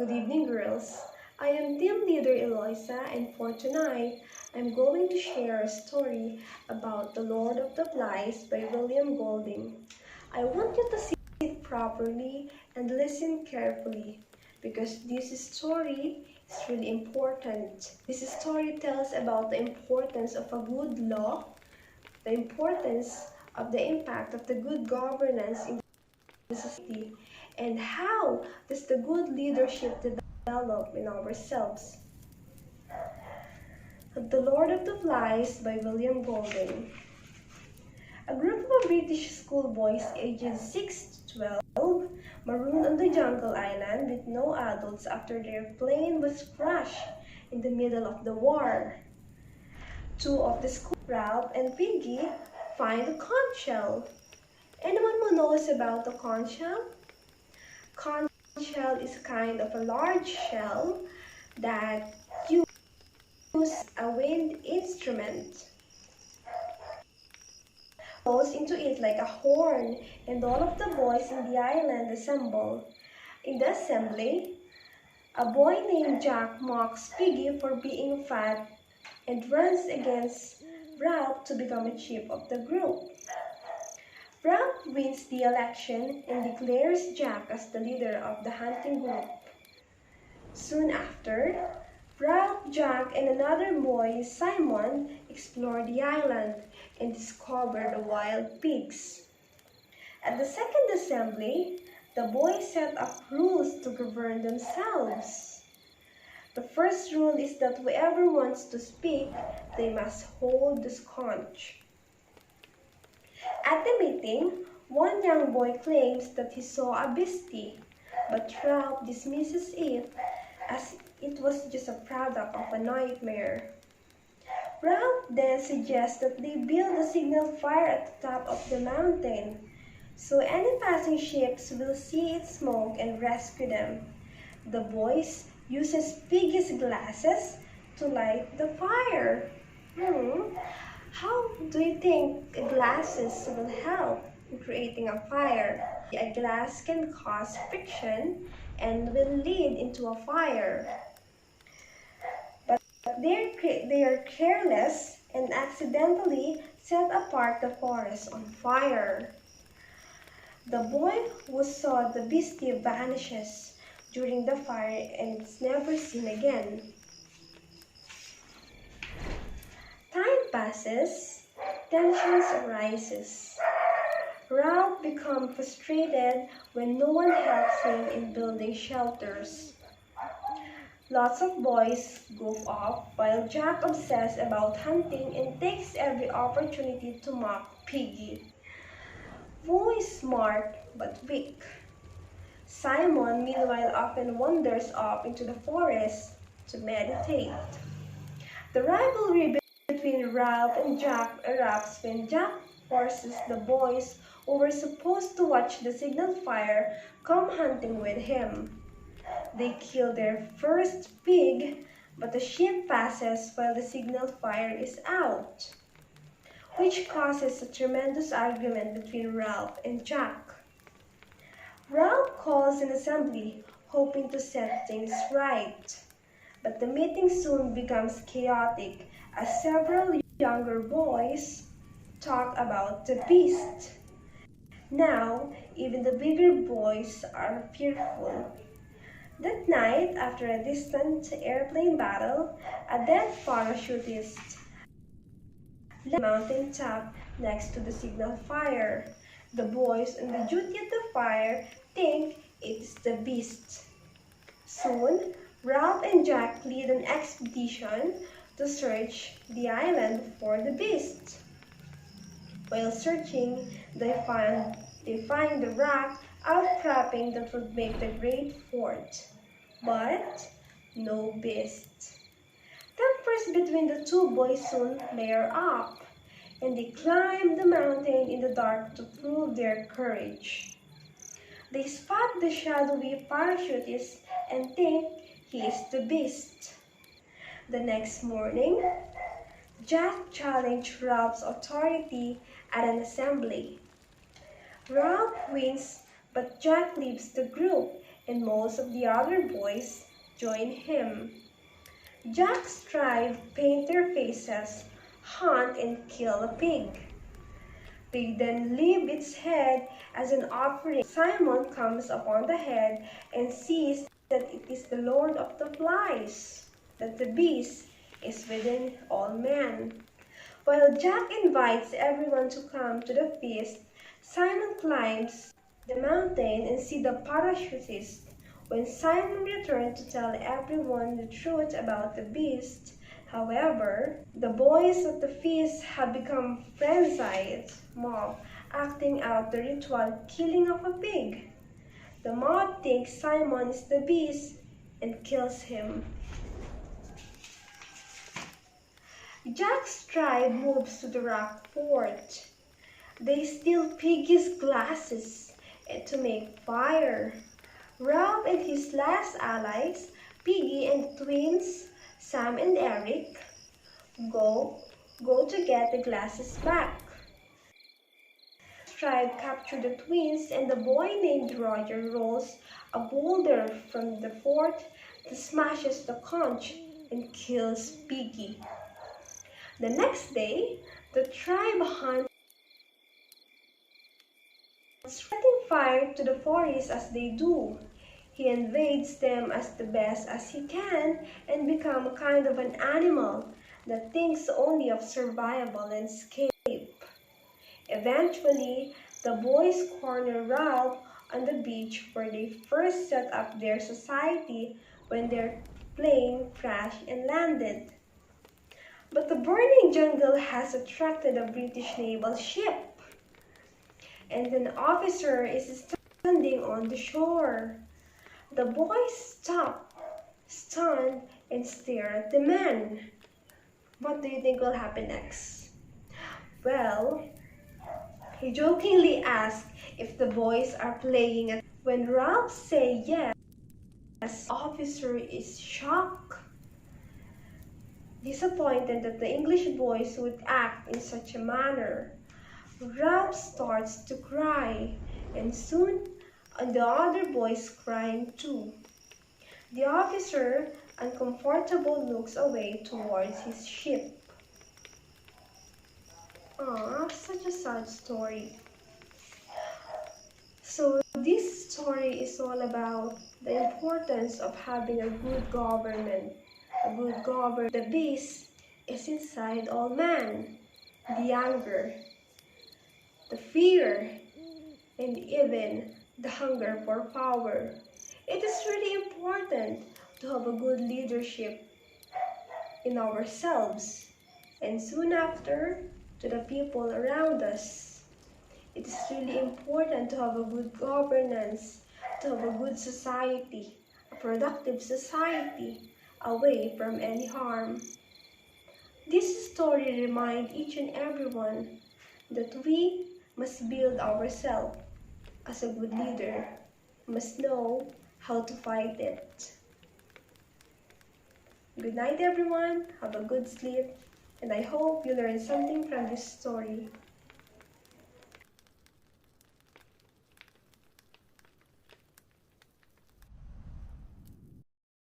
Good evening, girls. I am team leader Eloisa, and for tonight, I'm going to share a story about The Lord of the Flies by William Golding. I want you to sit properly and listen carefully because this story is really important. This story tells about the importance of a good law, the importance of the impact of the good governance in the society, and how does the good leadership develop in ourselves. The Lord of the Flies by William Golding. A group of British schoolboys ages 6 to 12 marooned on the jungle island with no adults after their plane was crashed in the middle of the war. Two of the school, Ralph and Piggy, find a conch shell. Anyone who knows about the conch shell? Conch shell is kind of a large shell that uses a wind instrument. Goes into it like a horn, and all of the boys in the island assemble. In the assembly, a boy named Jack mocks Piggy for being fat and runs against Ralph to become a chief of the group. Ralph wins the election and declares Jack as the leader of the hunting group. Soon after, Ralph, Jack, and another boy, Simon, explore the island and discover the wild pigs. At the second assembly, the boys set up rules to govern themselves. The first rule is that whoever wants to speak, they must hold the conch. At the meeting, one young boy claims that he saw a beastie, but Ralph dismisses it as it was just a product of a nightmare. Ralph then suggests that they build a signal fire at the top of the mountain, so any passing ships will see its smoke and rescue them. The boys uses Piggy's glasses to light the fire. How do you think glasses will help in creating a fire? A glass can cause friction and will lead into a fire. But they are careless and accidentally set apart the forest on fire. The boy who saw the beastie vanishes during the fire and is never seen again. Time passes, tensions arises. Ralph becomes frustrated when no one helps him in building shelters. Lots of boys goof off while Jack obsesses about hunting and takes every opportunity to mock Piggy. Bo is smart but weak. Simon, meanwhile, often wanders off into the forest to meditate. The rivalry between Ralph and Jack erupts when Jack forces the boys who were supposed to watch the signal fire come hunting with him. They kill their first pig, but the sheep passes while the signal fire is out, which causes a tremendous argument between Ralph and Jack. Ralph calls an assembly, hoping to set things right, but the meeting soon becomes chaotic as several younger boys talk about the beast. Now, even the bigger boys are fearful. That night, after a distant airplane battle, a dead parachutist left the mountain top next to the signal fire. The boys on the duty at the fire think it's the beast. Soon, Ralph and Jack lead an expedition to search the island for the beast. While searching, they find the rock outcropping that would make the great fort, but no beast. Tempers between the two boys soon flare up, and they climb the mountain in the dark to prove their courage. They spot the shadowy parachutist and think he is the beast. The next morning, Jack challenged Ralph's authority at an assembly. Ralph wins, but Jack leaves the group and most of the other boys join him. Jack's tribe paint their faces, hunt and kill a pig. They then leave its head as an offering. Simon comes upon the head and sees that it is the Lord of the Flies, that the beast is within all men. While Jack invites everyone to come to the feast, Simon climbs the mountain and sees the parachutist. When Simon returned to tell everyone the truth about the beast, however, the boys at the feast have become frenzied mob, acting out the ritual killing of a pig. The mob thinks Simon is the beast and kills him. Jack's tribe moves to the rock fort. They steal Piggy's glasses to make fire. Ralph and his last allies, Piggy and twins Sam and Eric, go to get the glasses back. Tribe capture the twins and the boy named Roger rolls a boulder from the fort that smashes the conch and kills Piggy. The next day, the tribe hunts, setting fire to the forest as they do. He invades them as the best as he can and becomes a kind of an animal that thinks only of survival and escape. Eventually, the boys corner Ralph on the beach where they first set up their society when their plane crashed and landed. But the burning jungle has attracted a British naval ship, and an officer is standing on the shore. The boys stop, stunned, and stare at the man. What do you think will happen next? Well, he jokingly asks if the boys are playing it. When Ralph says yes, the officer is shocked, disappointed that the English boys would act in such a manner. Ralph starts to cry, and soon the other boys crying too. The officer, uncomfortable, looks away towards his ship. Ah, such a sad story. So this story is all about the importance of having a good government. A good government. The beast is inside all man. The anger, the fear, and even the hunger for power. It is really important to have a good leadership in ourselves and soon after to the people around us. It is really important to have a good governance, to have a good society, a productive society, away from any harm. This story reminds each and everyone that we must build ourselves as a good leader, must know how to fight it. Good night everyone, have a good sleep, and I hope you learned something from this story.